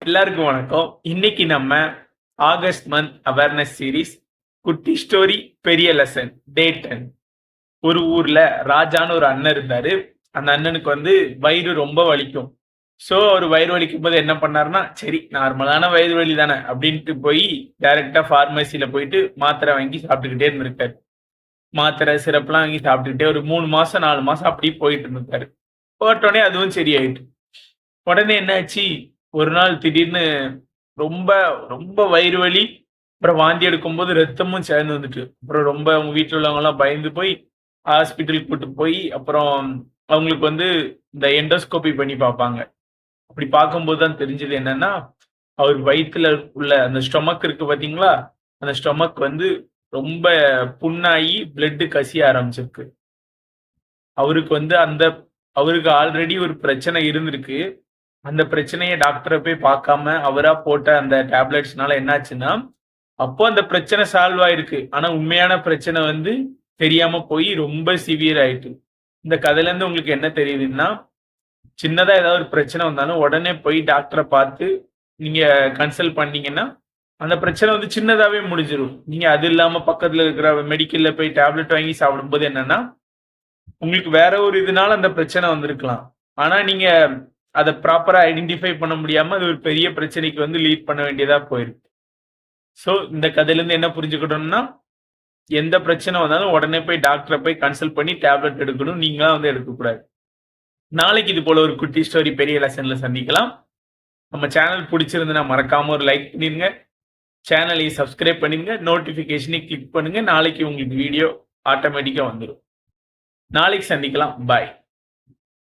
எல்லாருக்கும் வணக்கம். இன்னைக்கு நம்ம ஆகஸ்ட் மந்த் அவேர்னஸ் சீரிஸ் குட்டி ஸ்டோரி பெரிய லெசன் டே 10. ஒரு ஊர்ல ராஜான்னு ஒரு அண்ணன் இருந்தாரு. அந்த அண்ணனுக்கு வயிறு ரொம்ப வலிக்கும். ஸோ அவர் வயிறு வலிக்கும் போது என்ன பண்ணாருன்னா, சரி நார்மலான வயிறு வலி தானே அப்படின்ட்டு போய் டைரக்டா ஃபார்மசியில போயிட்டு மாத்திரை வாங்கி சாப்பிட்டுக்கிட்டே இருந்திருக்காரு. மாத்திரை சிரப்லாம் வாங்கி சாப்பிட்டுக்கிட்டே ஒரு 3 மாசம் 4 மாசம் அப்படியே போயிட்டு இருந்திருக்காரு. போட்டோடனே அதுவும் சரியாயிட்டு. உடனே என்னாச்சு, ஒரு நாள் திடீர்னு ரொம்ப ரொம்ப வயிறு வலி, அப்புறம் வாந்தி எடுக்கும்போது ரத்தமும் சேர்ந்து வந்துட்டு. அப்புறம் ரொம்ப அவங்க வீட்ல உள்ளவங்கலாம் பயந்து போய் ஹாஸ்பிட்டலுக்கு கூட்டு போய், அப்புறம் அவங்களுக்கு இந்த எண்டோஸ்கோபி பண்ணி பார்ப்பாங்க. அப்படி பார்க்கும்போது தான் தெரிஞ்சது என்னன்னா, அவர் வயித்துல உள்ள அந்த ஸ்டொமக் இருக்கு பார்த்தீங்களா? அந்த ஸ்டொமக் ரொம்ப புண்ணாகி பிளட் கசிய ஆரம்பிச்சிருக்கு. அவருக்கு அவருக்கு ஆல்ரெடி ஒரு பிரச்சனை இருந்திருக்கு. அந்த பிரச்சனைய டாக்டர போய் பார்க்காம, அவரா போட்ட அந்த டேப்லெட்ஸ்னால என்னாச்சுன்னா, அப்போ அந்த பிரச்சனை சால்வ் ஆயிருக்கு. ஆனா உண்மையான பிரச்சனை தெரியாம போய் ரொம்ப சிவியர் ஆயிட்டு. இந்த கதையிலருந்து உங்களுக்கு என்ன தெரியுதுன்னா, சின்னதா ஏதாவது ஒரு பிரச்சனை வந்தாலும் உடனே போய் டாக்டர பார்த்து நீங்க கன்சல்ட் பண்ணீங்கன்னா, அந்த பிரச்சனை சின்னதாவே முடிஞ்சிரும். நீங்க அது இல்லாம பக்கத்துல இருக்கிற மெடிக்கல்ல போய் டேப்லெட் வாங்கி சாப்பிடும்போது என்னன்னா, உங்களுக்கு வேற ஒரு இதனால அந்த பிரச்சனை வந்திருக்கலாம். ஆனா நீங்க அத ப்ராப்பரா ஐடென்டிஃபை பண்ண முடியாம, அது ஒரு பெரிய பிரச்சனைக்கு லீட் பண்ண வேண்டியதா போயிருக்கு. ஸோ இந்த கதையிலருந்து என்ன புரிஞ்சுக்கிட்டோம்னா, எந்த பிரச்சனை வந்தாலும் உடனே போய் டாக்டர போய் கன்சல்ட் பண்ணி டேப்லெட் எடுக்கணும். நீங்களா எடுக்கக்கூடாது. நாளைக்கு இது போல ஒரு குட்டி ஸ்டோரி பெரிய லெசன்ல சந்திக்கலாம். நம்ம சேனல் புடிச்சிருந்ததுன்னா மறக்காம ஒரு லைக் பண்ணிருங்க. சேனலையும் சப்ஸ்கிரைப் பண்ணிருங்க. நோட்டிஃபிகேஷனையும் கிளிக் பண்ணுங்க. நாளைக்கு உங்களுக்கு வீடியோ ஆட்டோமேட்டிக்கா வந்துரும். நாளைக்கு சந்திக்கலாம். பாய்.